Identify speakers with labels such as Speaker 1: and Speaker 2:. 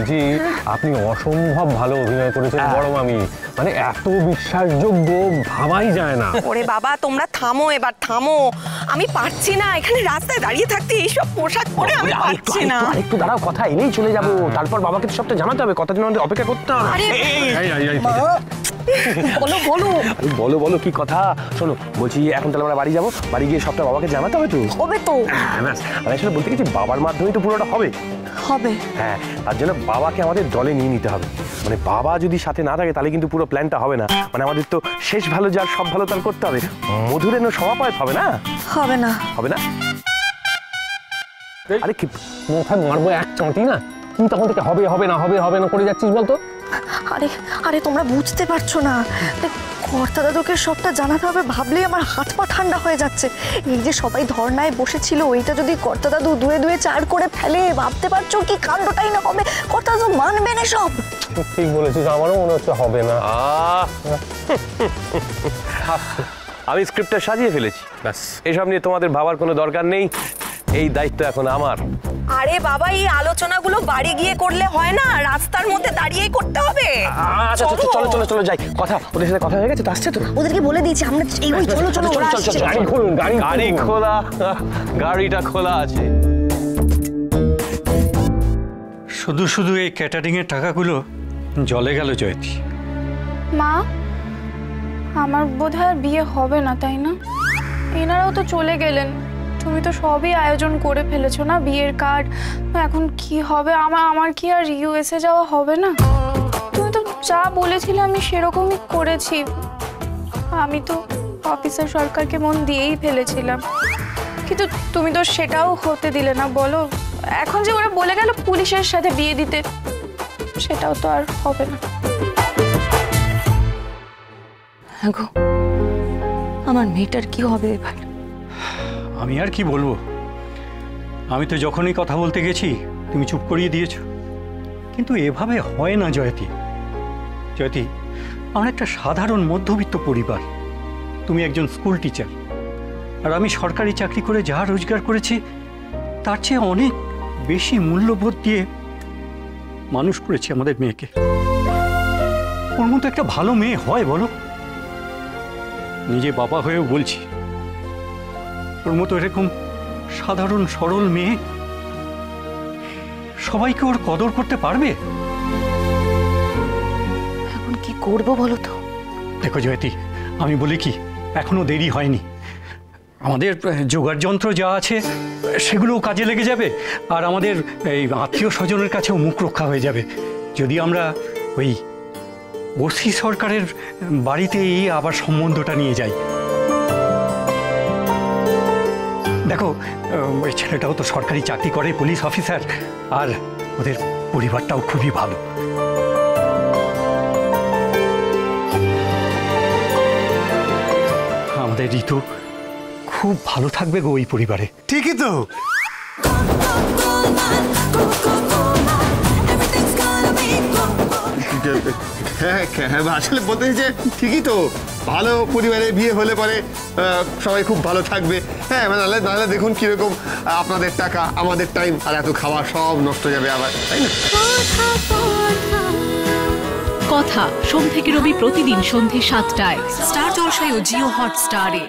Speaker 1: বলছি আপনি অসম্ভব ভালো অভিনয় করেছেন বড় মামি, মানে এত বিশ্বাসযোগ্য ভাবাই যায় না।
Speaker 2: ওরে বাবা তোমরা থামো, এবার থামো, আমি পারছি না এখানে রাস্তায় দাঁড়িয়ে থাকতে, এইসব পোশাক পরে আমি পারছি না।
Speaker 3: একটু দাঁড়াও, কথা এনেই চলে যাবো, তারপর বাবাকে তো সবটা জানাতে হবে, কতদিন আমাদের অপেক্ষা করতে হবে।
Speaker 2: বলো বলো
Speaker 3: বলো বলো কি কথা। শোনো বলছি এখন তাহলে আমরা বাড়ি যাবো, বাড়ি গিয়ে সবটা বাবাকে জানাতে হবে তো।
Speaker 2: হবে তো।
Speaker 3: আমি আসলে বলতে গেছি বাবার মাধ্যমেই তো পুরোটা হবে।
Speaker 2: হবে
Speaker 3: হ্যাঁ, তার জন্য বাবাকে আমাদের দলে নিয়ে নিতে হবে। মানে বাবা যদি সাথে না থাকে তাহলে কিন্তু পুরো প্ল্যানটা হবে না। মানে আমাদের তো শেষ ভালো যার সব ভালো তার করতে হবে, মধুরেন সমাপয় হবে না।
Speaker 2: হবে না
Speaker 3: হবে না। আরে কি
Speaker 1: মাথায় মারবো এক চটি না, কি তখন থেকে হবে হবে না হবে হবে না করে যাচ্ছিস বলতো।
Speaker 2: আরে আরে তোমরা বুঝতে পারছো না, কর্তা দাদুকে সবটা জানাতে হবে ভাবলেই আমার হাত পা ঠান্ডা হয়ে যাচ্ছে। এই যে সবাই ধর্নায় বসেছিল, ওইটা যদি কর্তা দাদু দুয়ে দুয়ে চার করে ফেলে, ভাবতে পারছো কি কাণ্ডটাই না হবে। কর্তা দাদু মানবে না সব।
Speaker 1: ঠিক বলেছিস, আমারও মনে হচ্ছে হবে না।
Speaker 3: আমি স্ক্রিপ্টটা সাজিয়ে ফেলেছি, ব্যাস এসব নিয়ে তোমাদের ভাবার কোনো দরকার নেই, এই দায়িত্ব এখন আমার।
Speaker 2: আরে বাবা এই আলোচনাগুলো বাড়ি গিয়ে করলে হয় না, রাস্তার মধ্যে দাঁড়িয়েই করতে হবে।
Speaker 3: আচ্ছা চলো চলো চলো যাই, কথা ওদের সাথে কথা হয়ে গেছে তো, আসছে তো,
Speaker 2: ওদেরকে বলে দিয়েছি আমরা এই চলো চলো ওরা আসছে।
Speaker 1: গাড়ি খুলুন, গাড়ি
Speaker 3: খোলা, গাড়িটা খোলা আছে।
Speaker 4: শুধু শুধু এই ক্যাটারিং এর টাকাগুলো জলে গেল জয়তী।
Speaker 5: মা আমার বোধহয় বিয়ে হবে না, তাই না? এনারাও তো চলে গেলেন, তুমি তো সবই আয়োজন করে ফেলেছো না, বিয়ের কার্ড, এখন কি হবে? আমার কি আর ইউএসএ যাওয়া হবে না? তুমি তো যা বলেছিলে আমি সেরকমই করেছি। আমি তো অফিসার সরকারকে মন দিয়েই ফেলেছিলাম, কিন্তু তুমি তো সেটাও হতে দিলে না। বলো এখন যে ওরা বলে গেল পুলিশের সাথে বিয়ে দিতে, সেটাও তো আর হবে না।
Speaker 2: হ্যাঁ গো, আমার মেয়েটার কি হবে এবার?
Speaker 4: আমি আর কি বলবো, আমি তো যখনই কথা বলতে গেছি তুমি চুপ করিয়ে দিয়েছো। কিন্তু এভাবে হয় না জয়তী। জয়তী, আমার একটা সাধারণ মধ্যবিত্ত পরিবার, তুমি একজন স্কুল টিচার, আর আমি সরকারি চাকরি করে যা রোজগার করেছি তার চেয়ে অনেক বেশি মূল্যবোধ দিয়ে মানুষ করেছি আমাদের মেয়েকে। ওর মতো একটা ভালো মেয়ে হয় বলো? নিজে বাবা হয়েও বলছি, ওর মতো এরকম সাধারণ সরল মেয়ে সবাইকে ওর কদর করতে পারবে?
Speaker 2: এখন কি করবো বলো তো?
Speaker 4: দেখো জয়তী, আমি বলি কি, এখনো দেরি হয়নি। আমাদের জোগাড় যন্ত্র যা আছে সেগুলোও কাজে লেগে যাবে, আর আমাদের এই আত্মীয় স্বজনের কাছেও মুখ রক্ষা হয়ে যাবে যদি আমরা ওই ওসি সরকারের বাড়িতেই আবার সম্বন্ধটা নিয়ে যাই। দেখো ওই ছেলেটাও তো সরকারি চাকরি করে, পুলিশ অফিসার, আর ওদের পরিবারটাও খুবই ভালো। আমাদের ঋতু খুব ভালো থাকবে গো ওই পরিবারে।
Speaker 6: ঠিকই তো। হ্যাঁ আসলে বলতে যে ঠিকই তো, ভালো পরিবারে বিয়ে হলে পরে সবাই খুব ভালো থাকবে। হ্যাঁ নাহলে দেখুন কিরকম আপনাদের টাকা আমাদের টাইম আর এত খাওয়া সব নষ্ট যাবে আবার, তাই না?
Speaker 7: কথা সোম থেকে রবি প্রতিদিন সন্ধ্যে ৭টায় স্টার জলসায় ও জিও হটস্টারে।